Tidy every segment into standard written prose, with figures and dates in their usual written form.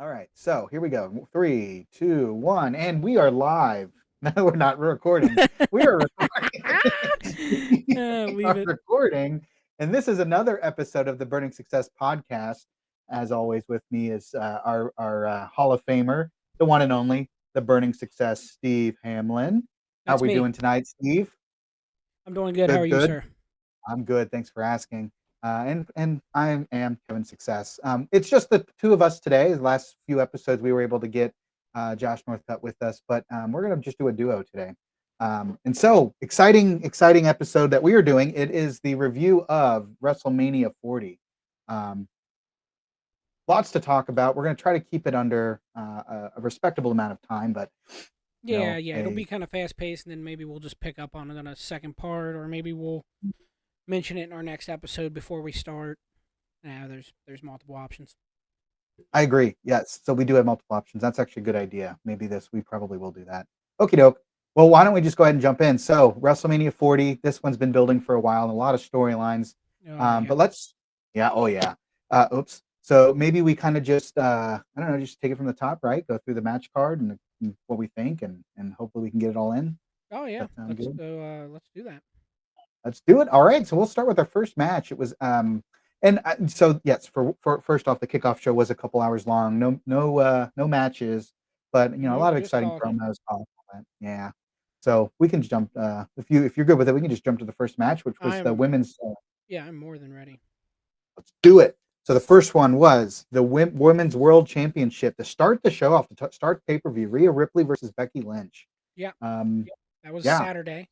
All right, so here we go. 3, 2, 1, and we are live. No, we're not recording. We are recording. We Leave are it. recording, and this is another episode of the Burning Success podcast. As always, with me is our Hall of Famer, the one and only, the Burning Success, Steve Hamlin. How are That's we me. doing tonight, Steve? I'm doing good. How are Good, you, good. sir? I'm good. Thanks for asking. And I am Kevin Success. It's just the two of us today. The last few episodes we were able to get Josh Northcutt with us, but we're gonna just do a duo today. And so exciting episode that we are doing. It is the review of WrestleMania 40. Um, Lots to talk about. We're gonna try to keep it under a respectable amount of time, but Yeah. It'll a be kind of fast paced, and then maybe we'll just pick up on it on a second part, or maybe we'll mention it in our next episode before we start. Yeah, there's multiple options. I agree. Yes. So we do have multiple options. That's actually a good idea. Maybe we probably will do that. Okie doke. Well, why don't we just go ahead and jump in? So WrestleMania 40, this one's been building for a while and a lot of storylines. Oh yeah. But let's, yeah, oh yeah. Oops. So maybe we kind of just, I don't know, just take it from the top, right? Go through the match card and what we think, and hopefully we can get it all in. Oh yeah. That sound Let's good? go. Let's do that. Let's do it. All right. So we'll start with our first match. It was and so yes, for first off, the kickoff show was a couple hours long. No matches, but a Nope. lot of Just exciting talking. promos. Yeah. So we can jump if you're good with it, we can just jump to the first match, which was the I'm. women's. Yeah. I'm more than ready. Let's do it. So the first one was the Women's World Championship to start the show off, to start pay per view. Rhea Ripley versus Becky Lynch. Yeah. Um, That was yeah, Saturday.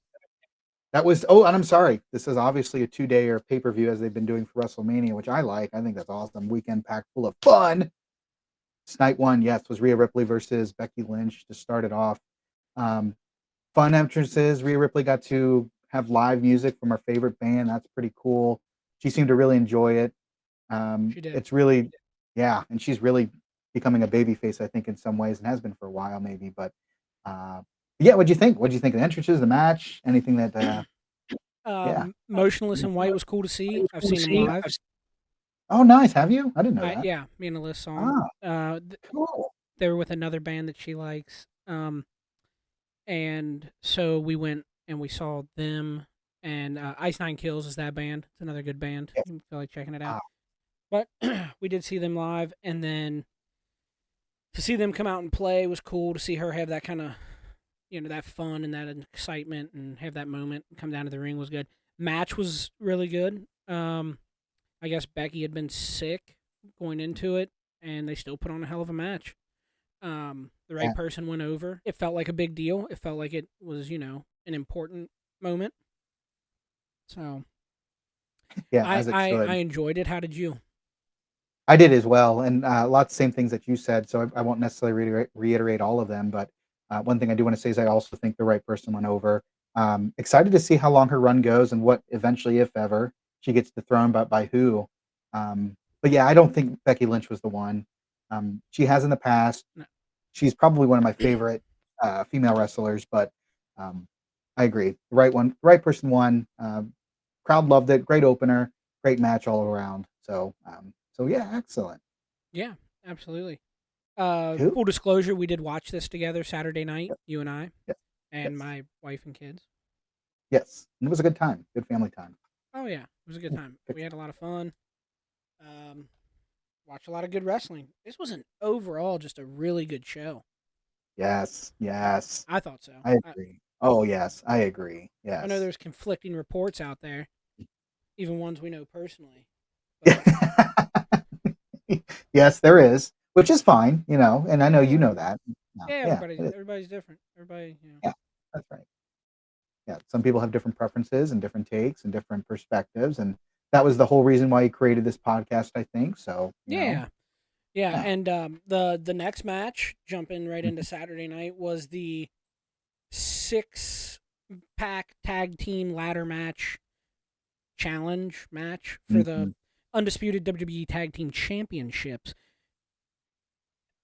that was and I'm sorry. This is obviously a 2-day or pay-per-view as they've been doing for WrestleMania, which I like. I think that's awesome. Weekend packed full of fun. It's night one, yes, was Rhea Ripley versus Becky Lynch to start it off. Um, Fun entrances. Rhea Ripley got to have live music from her favorite band. That's pretty cool. She seemed to really enjoy it. She did. It's really, yeah, and she's really becoming a baby face, I think, in some ways, and has been for a while, maybe. But uh, yeah, what'd you think? What'd you think of the entrances, the match, anything that? Yeah. Motionless in White was cool to see. I've seen them live. Oh, nice. Have you? I didn't know I that. Yeah. Me and Alyssa saw them. Ah, Uh, cool. they were with another band that she likes. And so we went and we saw them. And Ice Nine Kills is that band. It's another good band. Yes. You feel like checking it out. Ah, But we did see them live, and then to see them come out and play was cool. To see her have that kind of, that fun and that excitement, and have that moment come down to the ring was good. Match was really good. I guess Becky had been sick going into it, and they still put on a hell of a match. The right yeah, person went over. It felt like a big deal. It felt like it was, an important moment. So yeah, I as it I, I should. enjoyed it. How did you? I did as well, and lots of same things that you said. So I won't necessarily reiterate all of them, but one thing I do want to say is I also think the right person went over. Excited to see how long her run goes and what eventually, if ever, she gets dethroned by who. But yeah, I don't think Becky Lynch was the one. She has in the past. No. She's probably one of my favorite female wrestlers, but um, I agree. The right one, the right person won. Crowd loved it. Great opener. Great match all around. So yeah, excellent. Yeah, absolutely. Cool. Full disclosure, we did watch this together Saturday night, Yep. you and I, Yes. and Yes. my wife and kids. Yes. And it was a good time. Good family time. Oh yeah, it was a good Yeah, time. We fix had a lot of fun. Um, Watched a lot of good wrestling. This was an overall just a really good show. Yes. Yes. I thought so. I I, agree. Oh yes, I agree. I know Yes. there's conflicting reports out there, even ones we know personally, but Yes, there is, which is fine, and I know you yeah, know that. No, yeah, yeah, everybody's it is. everybody's different. Everybody, Yeah, that's right. Yeah, some people have different preferences and different takes and different perspectives, and that was the whole reason why he created this podcast, I think. So, yeah, yeah. yeah. And the next match, jumping right into Mhm, Saturday night, was the 6-pack tag team ladder match challenge match for the mhm. undisputed WWE Tag Team Championships.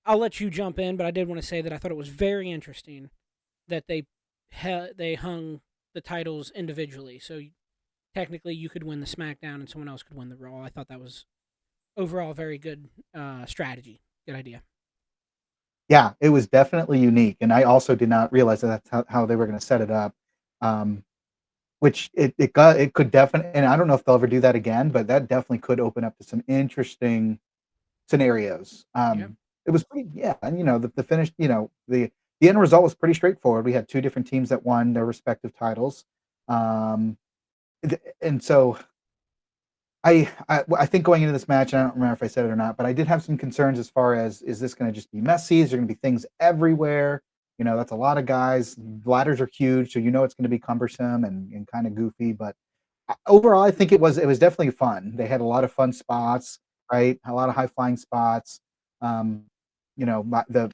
I'll let you jump in, but I did want to say that I thought it was very interesting that they hung the titles individually. So technically, you could win the SmackDown and someone else could win the Raw. I thought that was overall very good strategy. Good idea. Yeah, it was definitely unique, and I also did not realize that that's how they were gonna set it up, um, which it could definitely, and I don't know if they'll ever do that again, but that definitely could open up to some interesting scenarios. Yeah, It was pretty, yeah, and, the finish, the end result was pretty straightforward. We had 2 different teams that won their respective titles, um, and so I think going into this match, and I don't remember if I said it or not, but I did have some concerns as far as, is this gonna just be messy? Is there gonna be things everywhere? That's a lot of guys. Ladders are huge, so it's gonna be cumbersome and kinda goofy, but overall, I think it was definitely fun. They had a lot of fun spots, right? A lot of high flying spots. Um, my the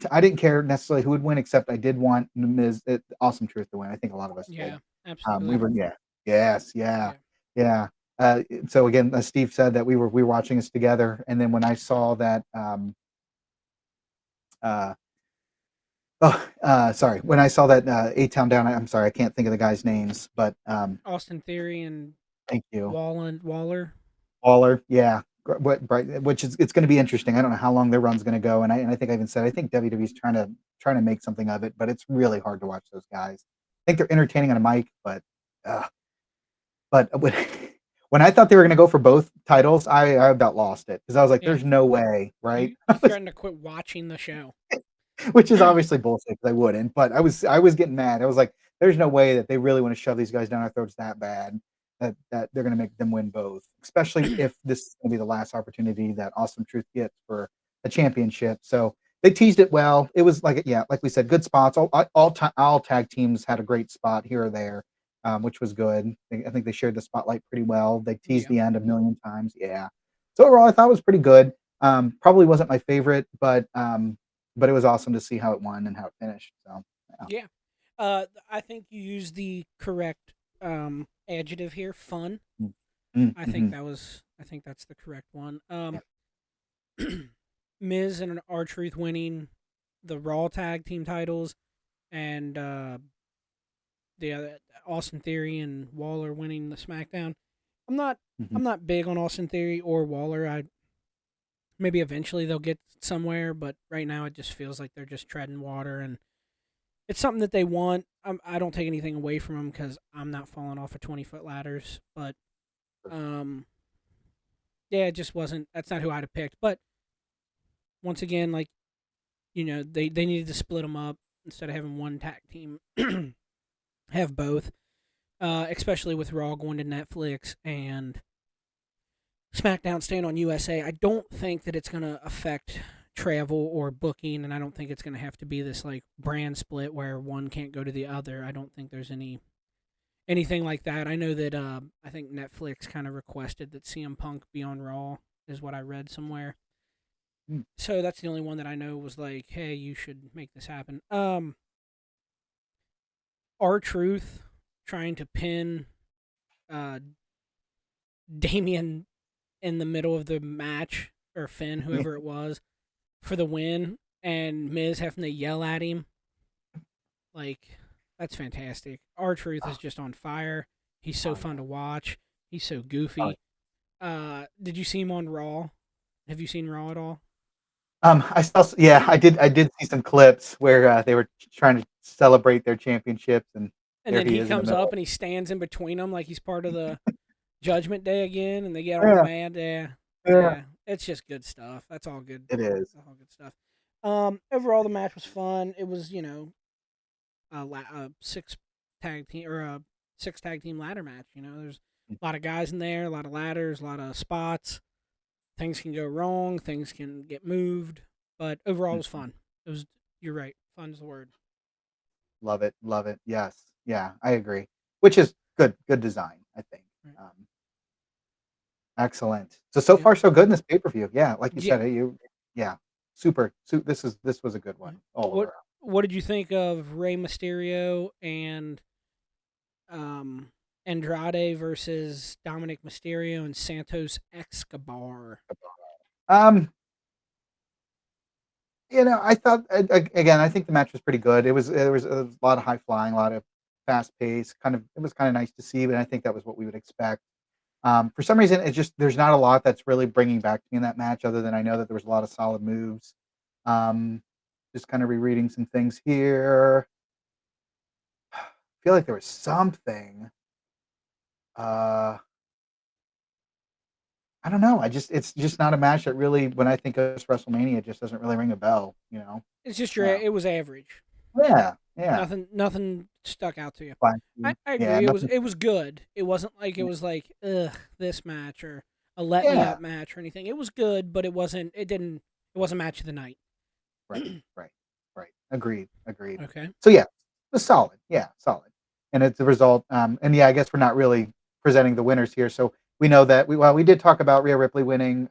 I didn't care necessarily who would win, except I did want Miz Awesome Truth to win. I think a lot of us did. yeah, We absolutely. were, yeah. Yes, yeah, Yeah, yeah. So again, as Steve said, that we were watching this together, and then when I saw that, uh sorry, when I saw that, A-Town Down, I'm sorry, I can't think of the guys' names, but, Austin Theory and thank you. Waller. Waller, yeah. Which is, it's gonna be interesting. I don't know how long their run's gonna go, and I think I even said, I think WWE's trying to make something of it, but it's really hard to watch those guys. I think they're entertaining on a mic, uh, but when I thought they were gonna go for both titles, I about lost it, because I was like, Yeah, "There's no way," right? you threatened to quit watching the show. Which is obviously bullshit, 'cause I wouldn't, but I was getting mad. I was like, "There's no way that they really wanna shove these guys down our throats that bad, that they're gonna make them win both, especially if this is gonna be the last opportunity that Awesome Truth gets for a championship." So, they teased it well. It was like, yeah, like we said, good spots. All tag teams had a great spot here or there, which was good. I think they shared the spotlight pretty well. They teased Yeah, the end a million times, yeah. So, overall, I thought it was pretty good. Probably wasn't my favorite, but it was awesome to see how it won and how it finished. So, yeah. yeah. I think you used the correct adjective here. Fun. Mm. Mm, mhm. I think that's the correct one. Yeah. Miz and R Truth winning the Raw tag team titles, and the other Austin Theory and Waller winning the SmackDown. I'm not Mhm. I'm not big on Austin Theory or Waller. I maybe eventually they'll get somewhere, but right now it just feels like they're just treading water, and it's something that they want. I don't take anything away from them because I'm not falling off of 20-foot ladders, but um, yeah, it just wasn't. That's not who I'd have picked. But once again, like they needed to split them up instead of having one tag team. Have both, especially with Raw going to Netflix and SmackDown staying on USA. I don't think that it's going to affect travel or booking, and I don't think it's going to have to be this like brand split where one can't go to the other. I don't think there's anything like that. I know that I think Netflix kind of requested that CM Punk be on Raw, is what I read somewhere. Mm. So that's the only one that I know was like, hey, you should make this happen. R Truth trying to pin uh, Damien in the middle of the match, or Finn, whoever it was, for the win, and Miz having to yell at him. Like, that's fantastic. R Truth is Oh, just on fire. He's so oh, fun yeah. to watch. He's so Oh, goofy. Did you see him on Raw? Have you seen Raw at all? I saw, yeah, I did see some clips where, they were trying to celebrate their championships, and And there then he he is in the comes up middle. and he stands in between them like he's part of the Judgment Day again, and they get all Yeah, mad. Yeah, yeah, yeah, it's just good stuff. That's all good. it is. That's all good stuff. Overall, the match was fun. It was a six tag team ladder match. There's a lot of guys in there, a lot of ladders, a lot of spots. Things can go wrong, things can get moved, but overall, it was Mhm. fun. It was. You're right. Fun's the word. Love it, love it. Yes. Yeah, I agree. Which is good design, I think. Right. Um, Excellent. So Yep. far so good in this pay-per-view. Yeah, like you Yeah. said, yeah, this was a good one all What around. What did you think of Rey Mysterio and um, Andrade versus Dominic Mysterio and Santos Escobar? Um, I thought, again, I think the match was pretty good. There was a lot of high flying, a lot of fast pace. It was kind of nice to see, but I think that was what we would expect. For some reason, it's just there's not a lot that's really bringing back to me in that match, other than I know that there was a lot of solid moves. Um, just kind of rereading some things here. I feel like there was something. Uh, I don't know. It's just not a match that really, when I think of WrestleMania, it just doesn't really ring a bell. It's just Uh, it was average. yeah, yeah, Nothing stuck out to you. fine. I Yeah, agree. nothing. It was good. It wasn't like it was like ugh this match or a let me Yeah, up match or anything. It was good, but it wasn't. It wasn't match of the night. right, right, right. Agreed, agreed. Okay. So yeah, it was solid. Yeah, solid. And it's a result. And yeah, I guess we're not really presenting the winners here. So we know that we did talk about Rhea Ripley winning.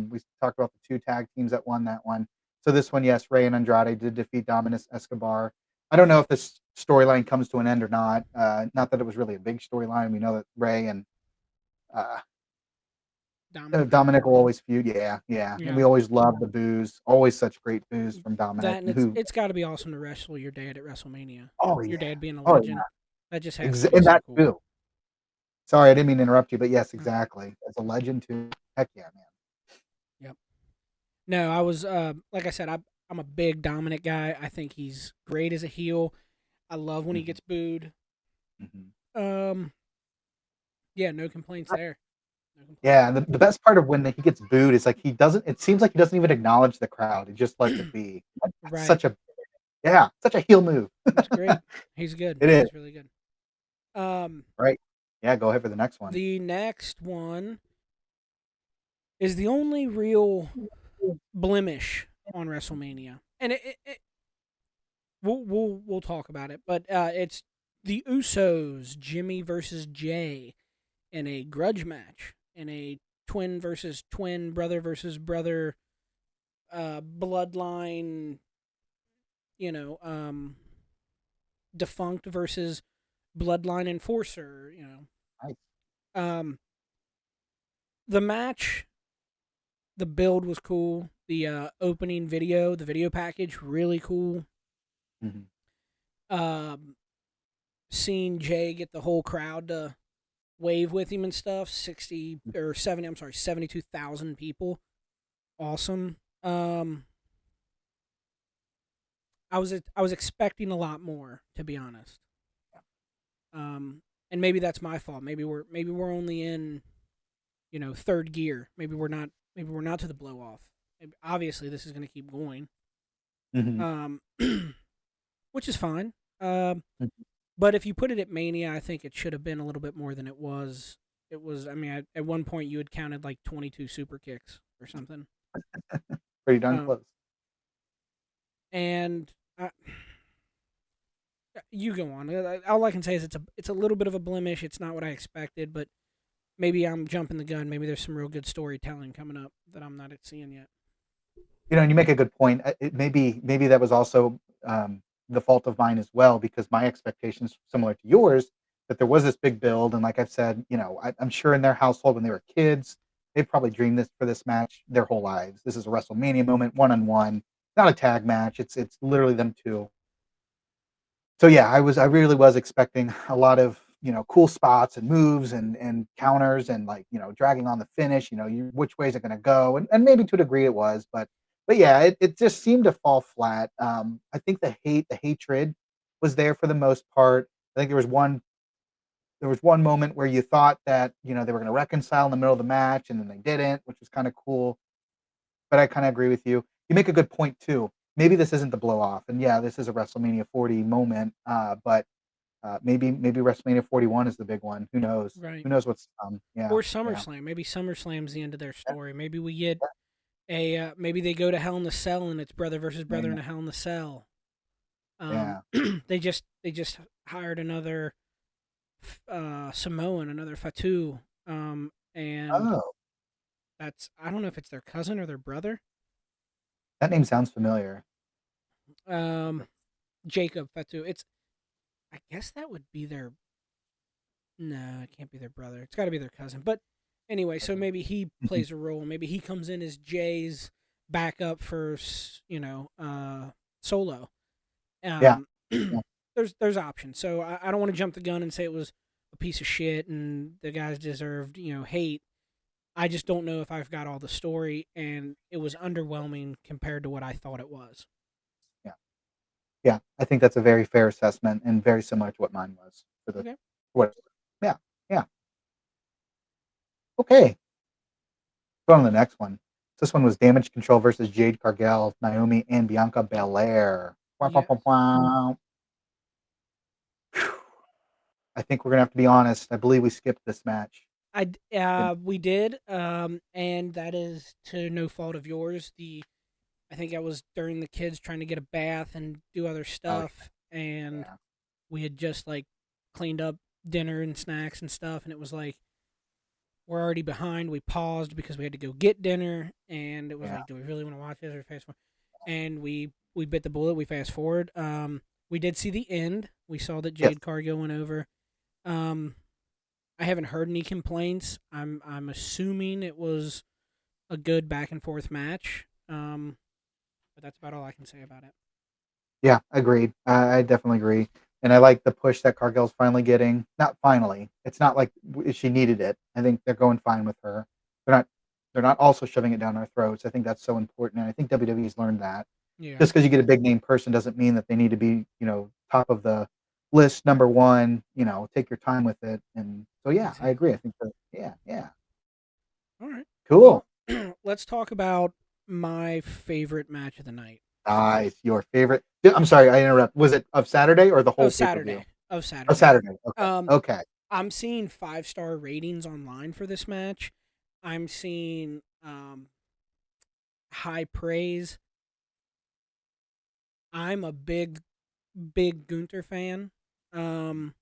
We talked about the two tag teams that won that one. So this one, yes, Rey and Andrade did defeat Dominus Escobar. I don't know if this storyline comes to an end or not. Not that it was really a big storyline. We know that Rey and uh, Dominic. Dominic will always feud. Yeah, yeah. And Yeah. we always love the booze. Always such great booze from That Dominic. and Who? it's got to be awesome to wrestle your dad at WrestleMania. Oh Your yeah. dad being a Oh yeah. legend. That just has to be And so that cool. too. Sorry, I didn't mean to interrupt you, but yes, Mm, exactly. As a legend too. Heck yeah, man. yep. No, I was like I said, I'm a big Dominic guy. I think he's great as a heel. I love when he Mhm, gets booed. mhm. Um, yeah, no complaints there. No complaints. Yeah, and the best part of when he gets booed is like he doesn't. It seems like he doesn't even acknowledge the crowd. He just lets it be. That's Right. such a yeah, such a heel move. It's great. He's good. It is He's really good. Um, right. Yeah, go ahead for the next one. the next one is the only real blemish on WrestleMania, and we'll talk about it. But it's the Usos, Jimmy versus Jay, in a grudge match, in a twin versus twin, brother versus brother, bloodline. You know, defunct versus bloodline enforcer. Nice. Um, the match, the build was cool. The opening video, the video package, really cool. Mhm. Um, seeing Jay get the whole crowd to wave with him and stuff, 60 or 70, I'm sorry, 72,000 people. Awesome. I was expecting a lot more, to be honest. Um, and maybe that's my fault. Maybe we're only in, third gear. Maybe we're not to the blow off. Obviously this is going to keep going. Mhm. Um, which is fine. Um, Mhm. but if you put it at Mania, I think it should have been a little bit more than it was. It was. I mean, at one point you had counted like 22 super kicks or something. Pretty darn Um, close. and you go on. All I can say is it's a little bit of a blemish. It's not what I expected, but maybe I'm jumping the gun. Maybe there's some real good storytelling coming up that I'm not seeing yet. And you make a good point. Maybe that was also the fault of mine as well, because my expectations similar to yours, that there was this big build, and like I've said, I'm sure in their household when they were kids, they probably dreamed this for this match their whole lives. This is a WrestleMania moment, one on one, not a tag match. It's literally them two. So yeah, I really was expecting a lot of cool spots and moves and counters and like dragging on the finish. Which way is it going to go? And maybe to a degree it was, but yeah, it just seemed to fall flat. I think the hatred was there for the most part. I think there was one moment where you thought that they were going to reconcile in the middle of the match, and then they didn't, which was kind of cool. But I kind of agree with you. You make a good point too. Maybe this isn't the blow off, and yeah, this is a WrestleMania 40 moment, but maybe WrestleMania 41 is the big one. Who knows? Right. Who knows what's yeah, Or yeah, SummerSlam. Maybe SummerSlam's the end of their yeah, story. Maybe we get maybe they go to Hell in the Cell and it's brother versus yeah, brother in a Hell in the Cell. yeah. They just hired another Samoan, another Fatu, and Oh, that's I don't know if it's their cousin or their brother. that name sounds familiar. Um, Jacob Fatu. I guess that would be their. No, it can't be their brother. It's got to be their cousin. But anyway, so Cousin. maybe he Mhm. plays a role. Maybe he comes in as Jay's backup for Solo. Yeah, Um, yeah, there's options. So I don't want to jump the gun and say it was a piece of shit and the guys deserved hate. I just don't know if I've got all the story, and it was underwhelming compared to what I thought it was. Yeah. Yeah, I think that's a very fair assessment and very similar to what mine was for the Okay. what yeah, yeah. Okay, go on to the next one. This one was Damage Control versus Jade Cargill, Naomi, and Bianca Belair. Wah, wah, Yes. wah, wah. I think we're gonna have to be honest. I believe we skipped this match. Didn't We did, and that is to no fault of yours. I think I was during the kids trying to get a bath and do other oh stuff, and yeah, we had just like cleaned up dinner and snacks and stuff, and it was like we're already behind. We paused because we had to go get dinner, and it was yeah, like, do we really want to watch this or fast forward? And we bit the bullet. We fast forward. We did see the end. We saw that yes. Jade Cargill went over. Um, I haven't heard any complaints. I'm assuming it was a good back and forth match. But that's about all I can say about it. Yeah, agreed. I definitely agree. And I like the push that Cargill's finally getting. Not finally. It's not like she needed it. I think they're going fine with her. They're not. They're not also shoving it down our throats. I think that's so important, and I think WWE's learned that. Yeah. Just because you get a big name person doesn't mean that they need to be, top of the list, number one. Take your time with it. And so, yeah, I agree. Exactly. I think that, yeah, yeah, All right. cool. Well, let's talk about my favorite match of the night. Nice. Your favorite? I'm sorry, I interrupt. Was it of Saturday or the whole Of pay per view? Saturday. Of Of Saturday. Saturday. Okay. Um, Okay. I'm seeing 5-star ratings online for this match. I'm seeing high praise. I'm a big Gunther fan. I'm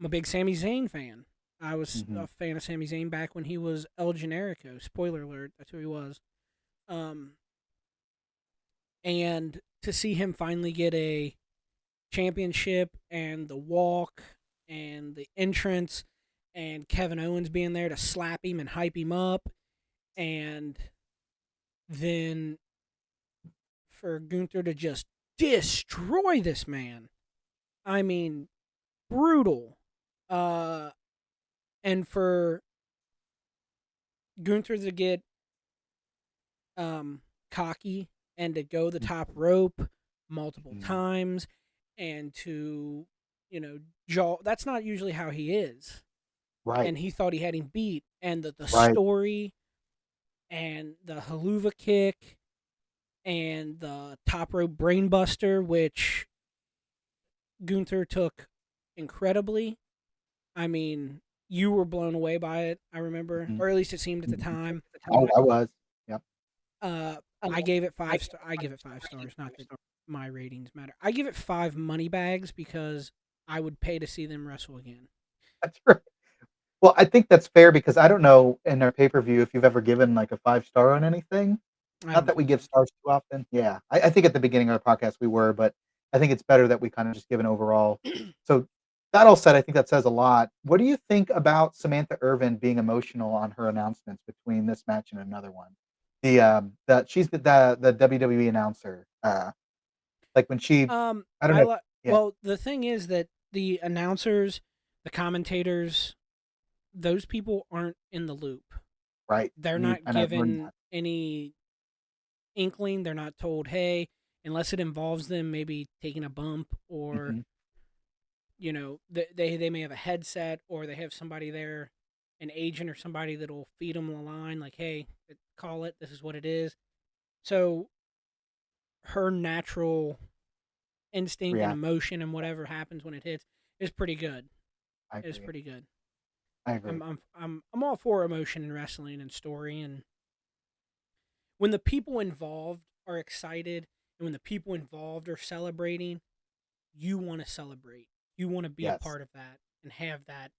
a big Sami Zayn fan. I was Hmm. a fan of Sami Zayn back when he was El Generico. Spoiler alert, that's who he was. Um, and to see him finally get a championship and the walk and the entrance and Kevin Owens being there to slap him and hype him up, and then for Gunther to just destroy this man. I mean, brutal. Uh, and for Gunther to get cocky and to go the top rope multiple Hmm. times and to, jaw. That's not usually how he is. Right. And he thought he had him beat. And the Right. story and the haluva kick and the top rope brainbuster, which Gunther took incredibly. I mean, you were blown away by it, I remember, Mhm. or at least it seemed at the Mhm. time. Oh, I was. Yep. I gave it I give it 5 stars. Not that my ratings matter. I give it 5 money bags because I would pay to see them wrestle again. That's right. Well, I think that's fair because I don't know in our pay per view if you've ever given like a 5 star on anything. I Not don't that we think give so. stars too often. Yeah. I think at the beginning of the podcast we were, but I think it's better that we kind of just give an overall. So that all said, I think that says a lot. What do you think about Samantha Irvin being emotional on her announcements between this match and another one? The she's the WWE announcer. Like when she, I don't I know. like. Yeah. Well, the thing is that the announcers, the commentators, those people aren't in the loop. Right. They're You not and I've learned given that. any inkling. They're not told, hey, unless it involves them maybe taking a bump or Mhm. they may have a headset or they have somebody there, an agent or somebody that'll feed them the line like, hey, call it, this is what it is. So her natural instinct and React. emotion and whatever happens when it hits is pretty good. I Is agree. pretty good. I agree. I'm all for emotion in wrestling and story, and when the people involved are excited and when the people involved are celebrating, you want to celebrate. You want to be a Yes. part of that and have that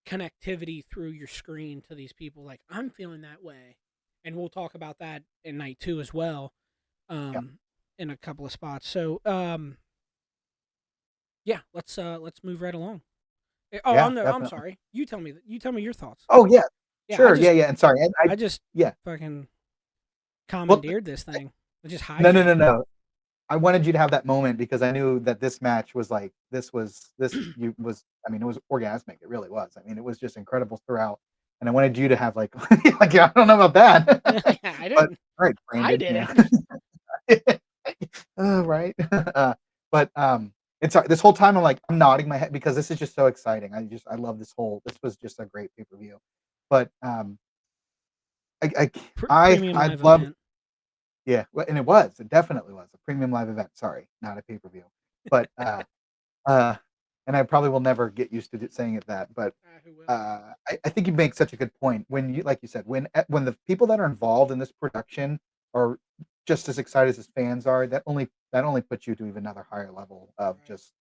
connectivity through your screen to these people. Like, I'm feeling that way, and we'll talk about that in night two as well, Yeah. um, in a couple of spots. So, yeah, let's move right along. Oh, Yeah, I'm definitely. sorry. You tell me. You tell me your thoughts. Oh, yeah. Yeah, Sure. Yeah, yeah, and sorry, and I just yeah. fucking Well, commandeered this thing. I just no, no, no, hijacked it. no. I wanted you to have that moment because I knew that this match was like this was this you was I mean, it was orgasmic, it really was. I mean, it was just incredible throughout. and I wanted you to have like like I don't know about that, I but didn't. all right, I Brandon, yeah. didn't. Right. But it's this whole time I'm like I'm nodding my head because this is just so exciting. I love this whole. This was just a great pay per view, but I Premium I live love event. yeah, and it definitely was a premium live event. Sorry, not a pay per view, but uh, and I probably will never get used to saying it that, but Who will? I think you make such a good point when you like you said when the people that are involved in this production are just as excited as fans are. That only puts you to even another higher level of Right. just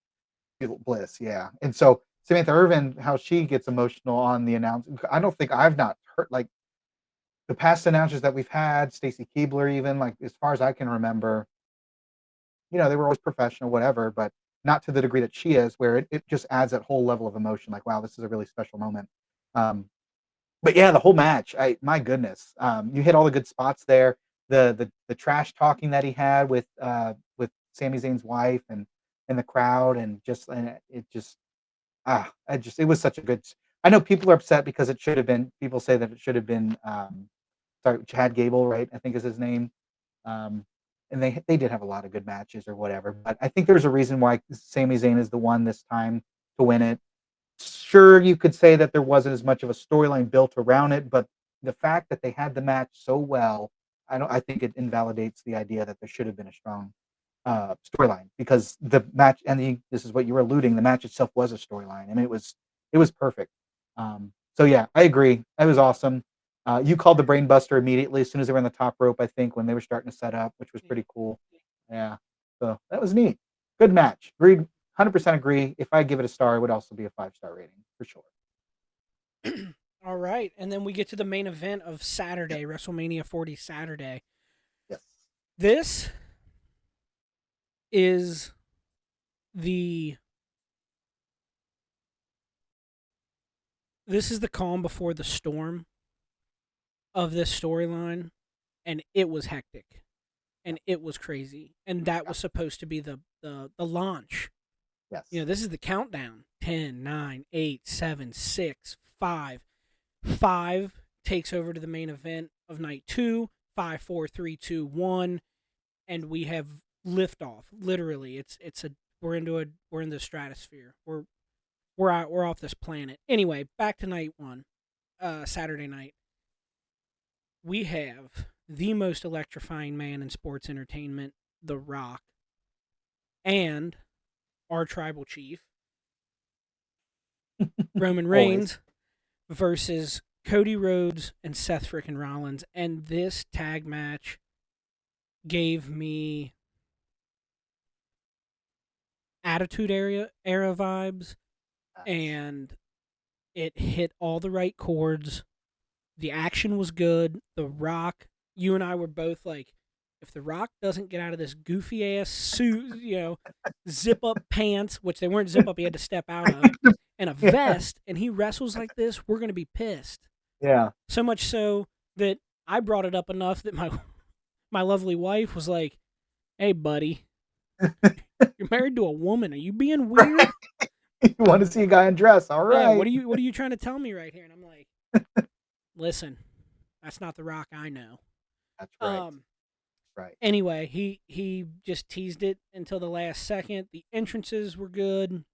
bliss. Yeah, and so Samantha Irvin, how she gets emotional on the announce. I don't think I've not heard like the past announcers that we've had, Stacy Keebler, even like as far as I can remember, they were always professional, whatever, but not to the degree that she is, where it just adds that whole level of emotion. Like, wow, this is a really special moment. Um, but yeah, the whole match, my goodness, you hit all the good spots there. The trash talking that he had with Sami Zayn's wife and the crowd, and it just it was such a good. I know people are upset because it should have been. People say that it should have been. Sorry, Chad Gable, right? I think is his name. Um, and they did have a lot of good matches or whatever. But I think there's a reason why Sami Zayn is the one this time to win it. Sure, you could say that there wasn't as much of a storyline built around it, but the fact that they had the match so well, I think it invalidates the idea that there should have been a strong storyline because the match this is what you were alluding. The match itself was a storyline. I mean, it was perfect. So yeah, I agree. It was awesome. You called the brain buster immediately as soon as they were on the top rope. I think when they were starting to set up, which was Yeah. pretty cool. Yeah, so that was neat. Good match. Agreed. 100% agree. If I give it a star, it would also be a 5-star rating for sure. All right, and then we get to the main event of Saturday, WrestleMania 40 Saturday. Yes. This is the this is the calm before the storm of this storyline, and it was hectic Yeah. and it was crazy, and that Yeah. was supposed to be the launch. Yes. This is the countdown. 10, 9, 8, 7, 6, 5. 5 takes over to the main event of night 2. 5, 4, 3, 2, 1, and we have liftoff. Literally, it's a we're in the stratosphere. We're off this planet. Anyway, back to night 1, Saturday night. We have the most electrifying man in sports entertainment, The Rock, and our tribal chief, Roman Always. Reigns, versus Cody Rhodes and Seth frickin' Rollins. And this tag match gave me Attitude era vibes, Yes. and it hit all the right chords. The action was good. The Rock, you and I were both like, if The Rock doesn't get out of this goofy ass suit, zip up pants, which they weren't zip up, he had to step out of, and a Yeah. vest, and he wrestles like this, we're gonna be pissed. Yeah. So much so that I brought it up enough that my lovely wife was like, "Hey, buddy, you're married to a woman. Are you being Right. weird? You want to see a guy undress? All Yeah, right. what are you trying to tell me right here?" And I'm like, "Listen, that's not the Rock I know." That's right. Um. Right. Anyway, he just teased it until the last second. The entrances were good.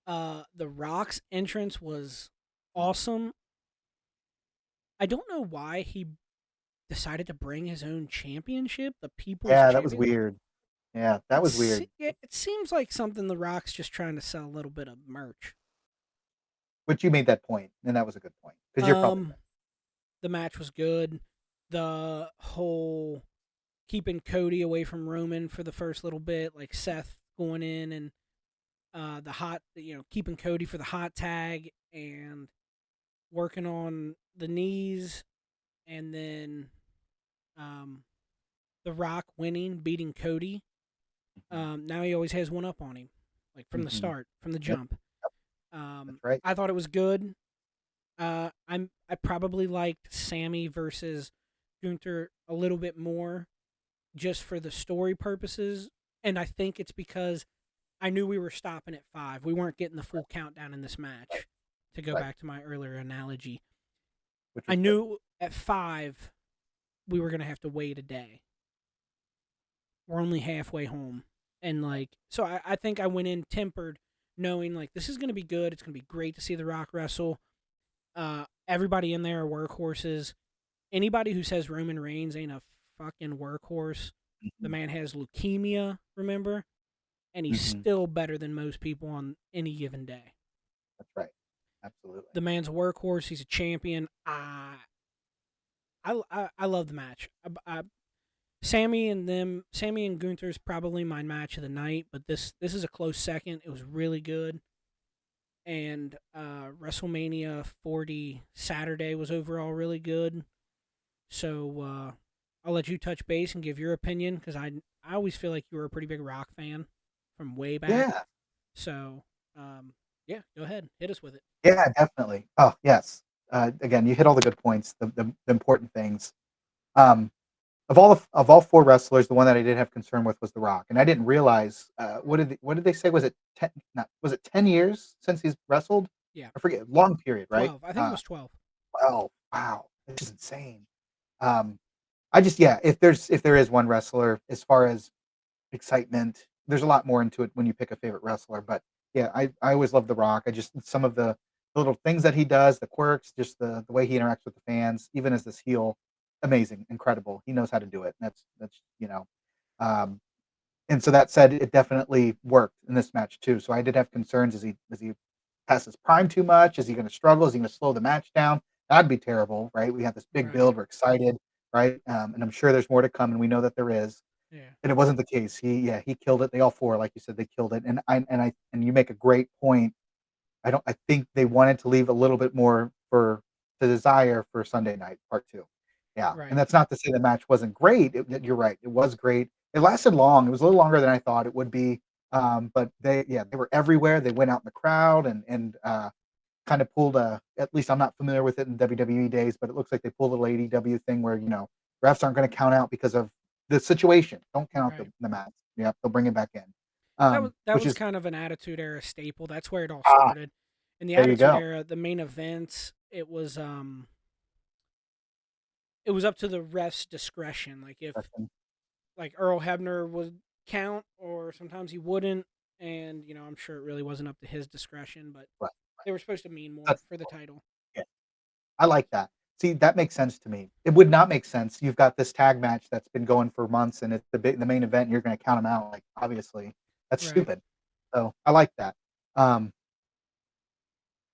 The Rock's entrance was awesome. I don't know why he decided to bring his own championship, the People's Yeah, that was Champion. weird. Yeah, that was weird. It seems like something The Rock's just trying to sell a little bit of merch. But you made that point, and that was a good point because you're probably Um, the match was good. The whole keeping Cody away from Roman for the first little bit, like Seth going in and the hot, keeping Cody for the hot tag and working on the knees, and then um, The Rock winning, beating Cody. right. Now he always has one up on him, like from the Mhm. start, from the Yep, jump. that's right. I thought it was good. I probably liked Sammy versus Gunther a little bit more, just for the story purposes, and I think it's because I knew we were stopping at 5. We weren't getting the full countdown in this Right. match. to go Right. back to my earlier analogy. Which I was good. knew at 5 we were gonna have to wait a day. We're only halfway home, and like so, I think I went in tempered, knowing like this is gonna be good. It's gonna be great to see The Rock wrestle. Everybody in there are workhorses. Anybody who says Roman Reigns ain't a fucking workhorse, the Mhm. man has leukemia. Remember, and he's Mhm. still better than most people on any given day. That's right. Absolutely. The man's a workhorse. He's a champion. I love the match. Sammy and Gunther's probably my match of the night, but this is a close second. It was really good, and WrestleMania 40 Saturday was overall really good. So I'll let you touch base and give your opinion because I always feel like you were a pretty big Rock fan from way back. Yeah. So yeah, go ahead, hit us with it. Yeah, definitely. Oh, yes. Again, you hit all the good points, the important things. Um, of all four wrestlers, the one that I did have concern with was The Rock, and I didn't realize what did they say? Was it 10? Not, was it 10 years since he's wrestled? Yeah, I forget. Long period, right? 12. I think it was 12. 12. Wow, this is insane. Um, I just yeah, if there is one wrestler as far as excitement. There's a lot more into it when you pick a favorite wrestler, but yeah, I always love The Rock. I just some of the little things that he does, the quirks, just the way he interacts with the fans, even as this heel, amazing, incredible. He knows how to do it. That's um, and so that said, it definitely worked in this match too. So I did have concerns: is he past his prime too much? Is he going to struggle? Is he going to slow the match down? That'd be terrible, right? We have this big Right. build. We're excited, right? And I'm sure there's more to come, and we know that there is. Yeah. And it wasn't the case. He killed it. They all four, like you said, they killed it. And you make a great point. I think they wanted to leave a little bit more for the desire for Sunday night part two. Yeah, and Right. that's not to say the match wasn't great. You're right. It was great. It lasted long. It was a little longer than I thought it would be. But they were everywhere. They went out in the crowd and kind of pulled a. At least I'm not familiar with it in WWE days, but it looks like they pulled a little AEW thing where refs aren't going to count out because of the situation. Don't count out Right. the match. Yeah, they'll bring it back in. That Which was is kind of an Attitude Era staple. That's where it all ah, started. In the there you Attitude go. Era, the main events, it was up to the ref's discretion. Like if like Earl Hebner would count, or sometimes he wouldn't, and I'm sure it really wasn't up to his discretion, but Right, they were supposed to mean more that's for the title. yeah. I like that. See, that makes sense to me. It would not make sense. You've got this tag match that's been going for months, and it's the main event. And you're going to count them out. Like obviously, that's Right. stupid. So I like that. Um,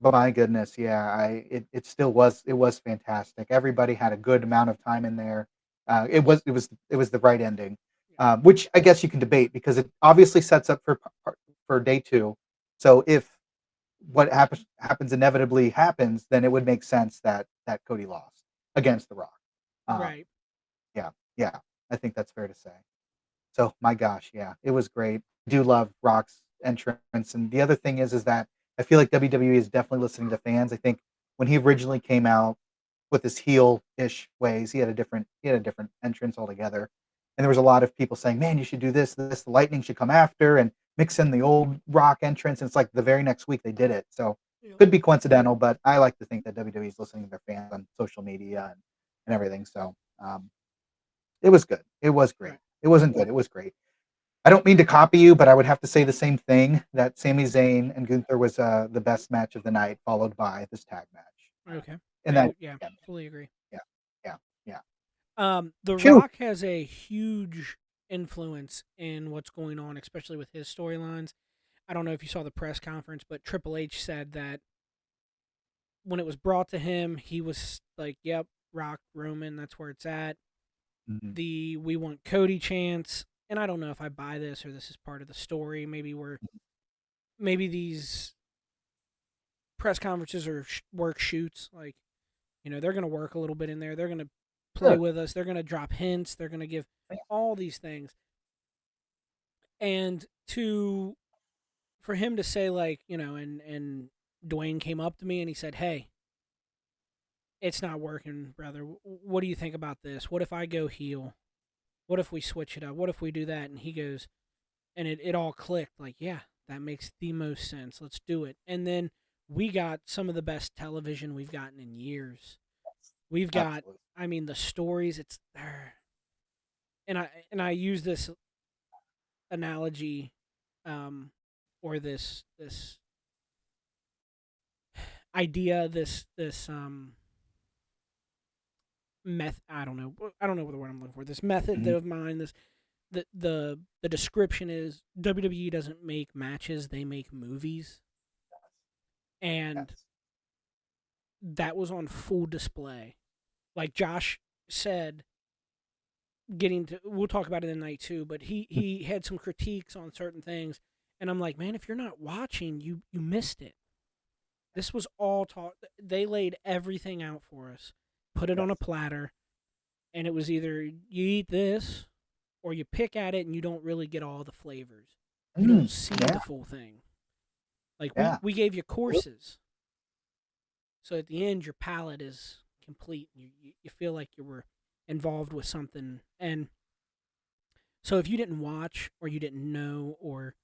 but my goodness, yeah, it still was fantastic. Everybody had a good amount of time in there. It was the right ending, Yeah. which I guess you can debate because it obviously sets up for day two. So if what happens inevitably happens, then it would make sense that Cody lost against The Rock. Um, Right. yeah, yeah, I think that's fair to say. So my gosh, yeah, it was great. Do love Rock's entrance, and the other thing is that I feel like WWE is definitely listening to fans. I think when he originally came out with his heel-ish ways, he had a different entrance altogether, and there was a lot of people saying, "Man, you should do this. This the Lightning should come after and mix in the old Rock entrance." And it's like the very next week they did it, so Yep. could be coincidental, but I like to think that WWE is listening to their fans on social media and everything. So it was good. It was great. Right. It wasn't good. It was great. I don't mean to copy you, but I would have to say the same thing that Sami Zayn and Gunther was the best match of the night, followed by this tag match. Okay. And that, Yeah, yeah, fully agree. yeah, yeah, yeah. The Phew. Rock has a huge influence in what's going on, especially with his storylines. I don't know if you saw the press conference, but Triple H said that when it was brought to him, he was like, "Yep, Rock, Roman, that's where it's at." Mhm. The "We want Cody" chants, and I don't know if I buy this or this is part of the story. Maybe these press conferences are work shoots. Like, they're gonna work a little bit in there. They're gonna play Sure. with us. They're gonna drop hints. They're gonna give Yeah. all these things, and to for him to say, like, and Dwayne came up to me and he said, "Hey, it's not working, brother. What do you think about this? What if I go heel? What if we switch it up? What if we do that?" And he goes, and it all clicked. Like, yeah, that makes the most sense. Let's do it. And then we got some of the best television we've gotten in years. We've got, Absolutely. I mean, the stories. It's and I use this analogy, or this idea, this meth. I don't know what the word I'm looking for. This method Mhm. of mine. This the description is WWE doesn't make matches; they make movies, and Yes. that was on full display. Like Josh said, getting to we'll talk about it in night two, but he had some critiques on certain things, and I'm like, man, if you're not watching, you missed it. This was all taught. They laid everything out for us, put it on a Yes. platter, and it was either you eat this or you pick at it and you don't really get all the flavors. You don't see Yeah. the full thing. Like we Yeah. we gave you courses, so at the end your palate is complete. You feel like you were involved with something, and so if you didn't watch or you didn't know, or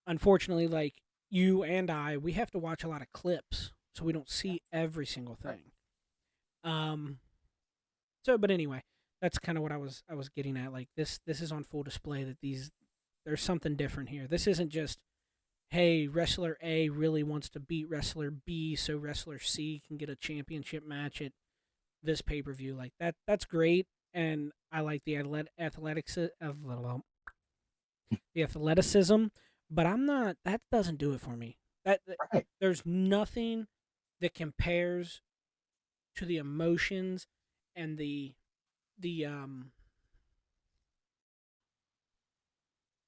unfortunately, like you and I, we have to watch a lot of clips, so we don't see every single Right. thing. Um. So, but anyway, that's kind of what I was getting at. Like this is on full display that there's something different here. This isn't just, hey, wrestler A really wants to beat wrestler B so wrestler C can get a championship match at this pay per view. Like that's great, and I like the athletics of the athleticism, but I'm not. That doesn't do it for me. Right. There's nothing that compares to the emotions and the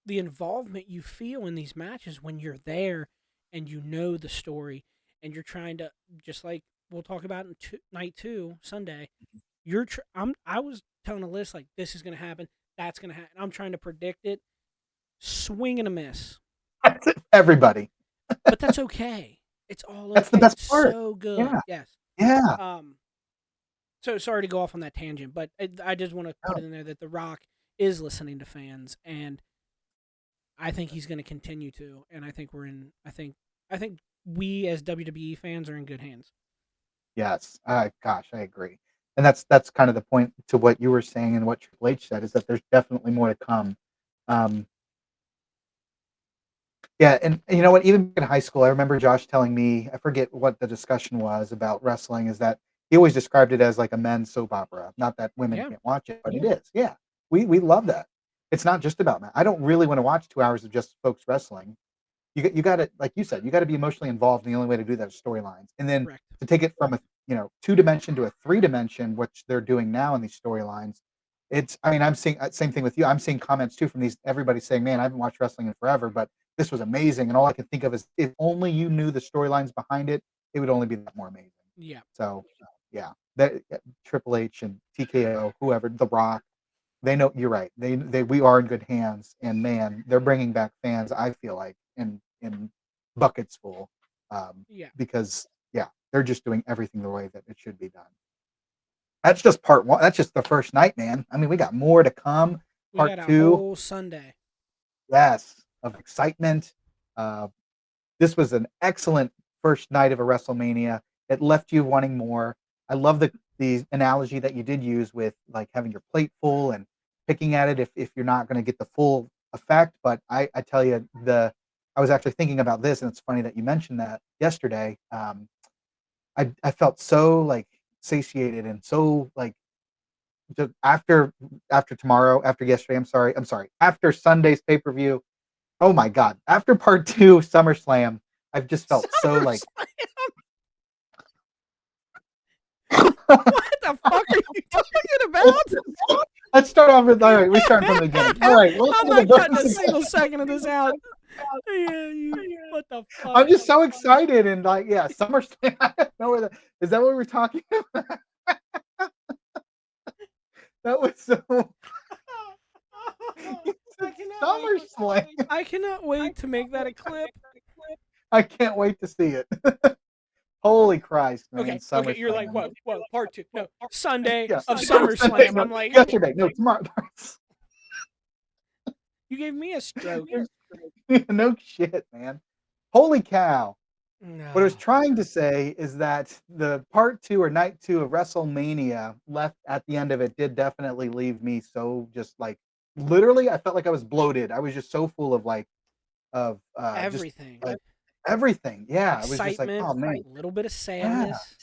the involvement you feel in these matches when you're there and you know the story and you're trying to, just like we'll talk about in night two Sunday. I was telling a list like this is gonna happen, that's gonna happen. I'm trying to predict it, swing and a miss, That's it. Everybody. but that's okay. It's all That's the okay. best It's part. so good. Yeah. Yes. Yeah. Um. So sorry to go off on that tangent, but I just want to put No. it in there that The Rock is listening to fans, and I think he's going to continue to, and I think we're in. I think we as WWE fans are in good hands. Yes. Gosh, I agree. And that's kind of the point to what you were saying and what Triple H said is that there's definitely more to come. Um, yeah, and you know what? Even in high school, I remember Josh telling me, I forget what the discussion was about wrestling, is that he always described it as like a men's soap opera. Not that women Yeah, can't watch it, but it is. Yeah. We love that. It's not just about men. I don't really want to watch 2 hours of just folks wrestling. You got to, like you said, you got to be emotionally involved, and the only way to do that is storylines. And then correct. to take it from a 2 dimension to a 3 dimension, which they're doing now in these storylines, it's, I mean, I'm seeing same thing with you. I'm seeing comments too from these everybody saying, man, I haven't watched wrestling in forever, but this was amazing. And all I can think of is if only you knew the storylines behind it, it would only be that more amazing. Yeah, So yeah, that Triple H and TKO, whoever, The Rock, they know you're right. They we are in good hands, and man, they're bringing back fans. I feel like in buckets full, yeah. because yeah, they're just doing everything the way that it should be done. That's just part one. That's just the first night, man. I mean, we got more to come. We Part got a two, whole Sunday. yes, of excitement. Uh, this was an excellent first night of a WrestleMania. It left you wanting more. I love the analogy that you did use with like having your plate full and picking at it if you're not going to get the full effect. But I tell you, I was actually thinking about this, and it's funny that you mentioned that yesterday. I felt so like satiated and so like just after tomorrow, after yesterday. I'm sorry. After Sunday's pay per view, oh my god! After part two, SummerSlam, I've just felt so like SummerSlam. What the fuck are you talking about? let's start off with all right. We start from the beginning. All right, I'm welcome to not the cutting a Burnin. single second of this out. Yeah, you. What the fuck? I'm just so excited and like yeah, SummerSlam. I don't know where is that what we're talking about? That was so I cannot wait. SummerSlam. I cannot wait to make that a clip. I can't wait to see it. Holy Christ, man! Okay. You're like, SummerSlam. what? What? Part two? No, Sunday Yeah, of Sunday, SummerSlam. no, I'm like, yesterday, no, tomorrow. you gave me a stroke. No shit, man. Holy cow! What I was No. trying to say is that the part 2 or night 2 of WrestleMania left at the end of it did definitely leave me so just, like literally, I felt like I was bloated. I was just so full of, like just, Everything. like, everything. Yeah, I was just like, Excitement, "Oh, man." a little bit of Yeah. sadness,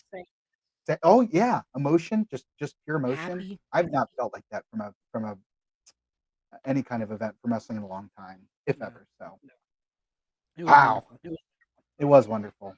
Oh, yeah, emotion, just pure emotion. happy. I've not felt like that from a any kind of event from wrestling in a long time, if No, ever, so it was wow. wonderful. It was wonderful.